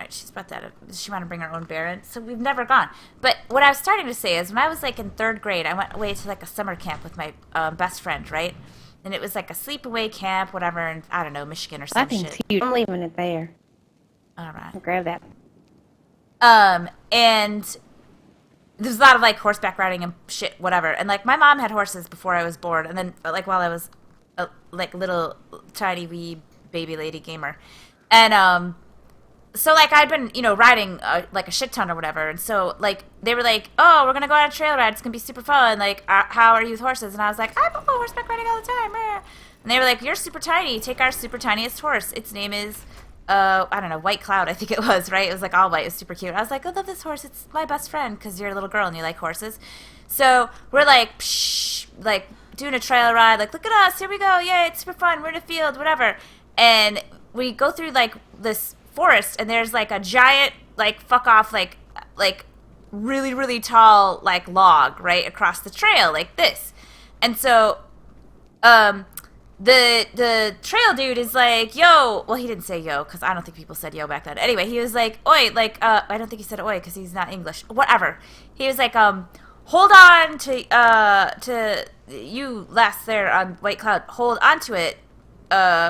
Right, she's about that. She want to bring her own bear in, so we've never gone. But what I was starting to say is, when I was like in 3rd grade, I went away to like a summer camp with my best friend, right? And it was like a sleepaway camp, whatever, in, I don't know, Michigan or some shit. Huge. I'm leaving it there. All right. I'll grab that. And there's a lot of like horseback riding and shit, whatever. And like my mom had horses before I was born, and then like while I was a like little tiny wee baby lady gamer, and so, like, I'd been, you know, riding, like, a shit ton or whatever, and so, like, they were like, oh, we're gonna go on a trail ride, it's gonna be super fun, like, how are you with horses? And I was like, I go horseback riding all the time, and they were like, you're super tiny, take our super tiniest horse, its name is, I don't know, White Cloud, I think it was, right? It was, like, all white, it was super cute. I was like, I love this horse, it's my best friend, because you're a little girl and you like horses. So, we're like, psh, like, doing a trail ride, like, look at us, here we go, yay, it's super fun, we're in a field, whatever, and we go through, like, this forest, and there's like a giant like fuck off like really really tall like log right across the trail like this. And so the trail dude is like, yo, well, he didn't say yo because I don't think people said yo back then. Anyway, he was like, oi, like I don't think he said oi because he's not English, whatever. He was like, hold on to you last there on White Cloud, hold on to it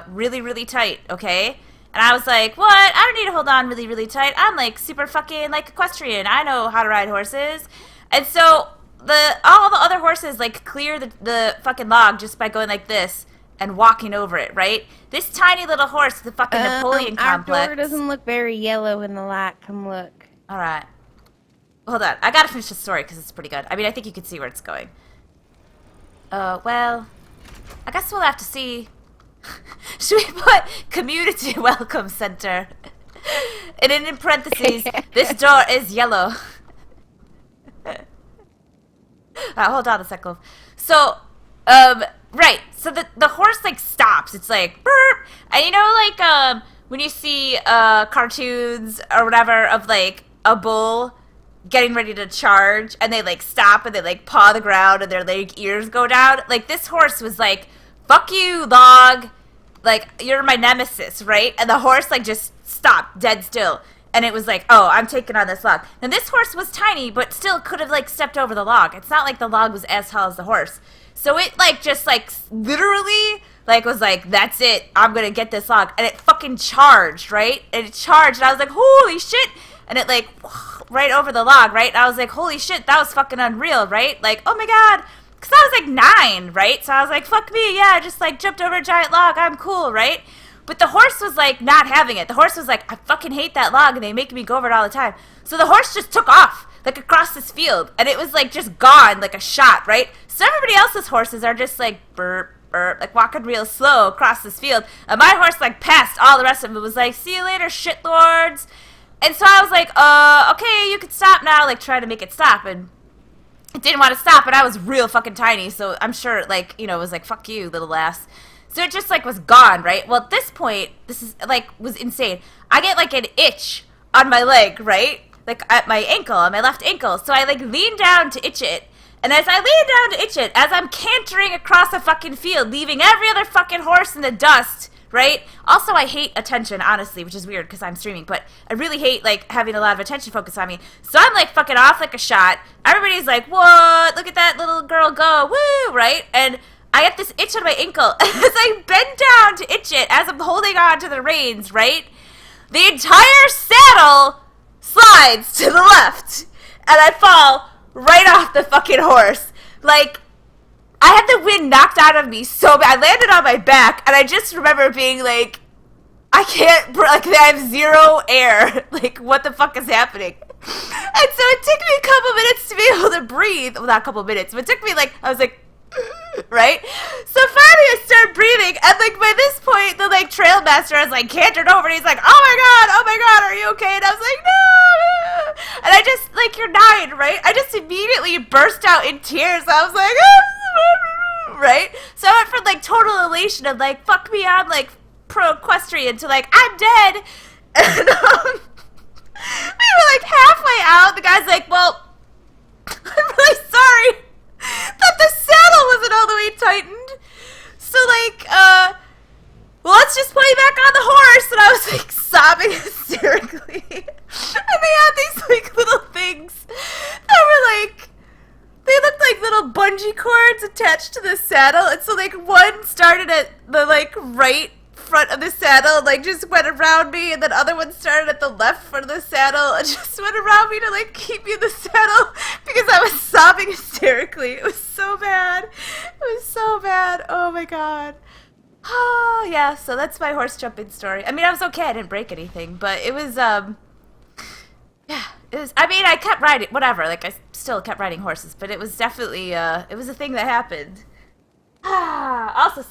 really really tight, okay? And I was like, what? I don't need to hold on really, really tight. I'm, like, super fucking, like, equestrian. I know how to ride horses. And so all the other horses, like, clear the fucking log just by going like this and walking over it, right? This tiny little horse, the fucking Napoleon complex. Our door doesn't look very yellow in the light. Come look. All right. Hold on. I gotta finish the story because it's pretty good. I mean, I think you can see where it's going. Well, I guess we'll have to see. Should we put community welcome center? And then in parentheses, this door is yellow. Hold on a second. So, right. So the horse like stops. It's like burp. And you know, like when you see cartoons or whatever of like a bull getting ready to charge, and they like stop and they like paw the ground and their like ears go down. Like this horse was like, fuck you, log. Like, you're my nemesis, right? And the horse, like, just stopped dead still. And it was like, oh, I'm taking on this log. And this horse was tiny, but still could have, like, stepped over the log. It's not like the log was as tall as the horse. So it, like, just, like, literally, like, was like, that's it. I'm going to get this log. And it fucking charged, right? And it charged. And I was like, holy shit. And it, like, right over the log, right? And I was like, holy shit, that was fucking unreal, right? Like, oh, my God. Because I was like 9, right? So I was like, fuck me, yeah, I just like jumped over a giant log, I'm cool, right? But the horse was like not having it. The horse was like, I fucking hate that log and they make me go over it all the time. So the horse just took off, like across this field. And it was like just gone, like a shot, right? So everybody else's horses are just like burp, burp, like walking real slow across this field. And my horse like passed all the rest of them. It was like, see you later, shitlords. And so I was like, okay, you can stop now, like trying to make it stop. And it didn't want to stop, and I was real fucking tiny, so I'm sure, like, you know, it was like, fuck you, little ass. So it just, like, was gone, right? Well, at this point, this is, like, was insane. I get, like, an itch on my leg, right? Like, at my ankle, on my left ankle. So I, like, lean down to itch it. And as I lean down to itch it, as I'm cantering across a fucking field, leaving every other fucking horse in the dust, right? Also, I hate attention, honestly, which is weird because I'm streaming, but I really hate, like, having a lot of attention focused on me. So I'm, like, fucking off like a shot. Everybody's like, what? Look at that little girl go. Woo, right? And I get this itch on my ankle. As I bend down to itch it, as I'm holding on to the reins, right? The entire saddle slides to the left. And I fall right off the fucking horse. Like, I had the wind knocked out of me so bad. I landed on my back, and I just remember being like, I can't, like, I have zero air. Like, what the fuck is happening? And so it took me a couple minutes to be able to breathe. Well, not a couple minutes, but it took me, like, I was like, right? So finally I started breathing, and, like, by this point, the, like, trail master has, like, cantered over, and he's like, oh my god, are you okay? And I was like, no! And I just, like, you're 9, right? I just immediately burst out in tears. I was like, right? So I went from, like, total elation of, like, fuck me, I'm, like, pro-equestrian to, like, I'm dead. And, we were, like, halfway out. The guy's like, well, I'm really sorry that the saddle wasn't all the way tightened. So, like, well, let's just put you back on the horse. And I was, like, sobbing hysterically. And they had these like little things that were like, they looked like little bungee cords attached to the saddle, and so like one started at the like right front of the saddle and like just went around me, and then other one started at the left front of the saddle and just went around me to like keep me in the saddle because I was sobbing hysterically. It was so bad. It was so bad. Oh my god. Oh yeah, so that's my horse jumping story. I mean, I was okay, I didn't break anything, but it was yeah, it was, I mean, I kept riding, whatever, like I still kept riding horses, but it was definitely it was a thing that happened. Also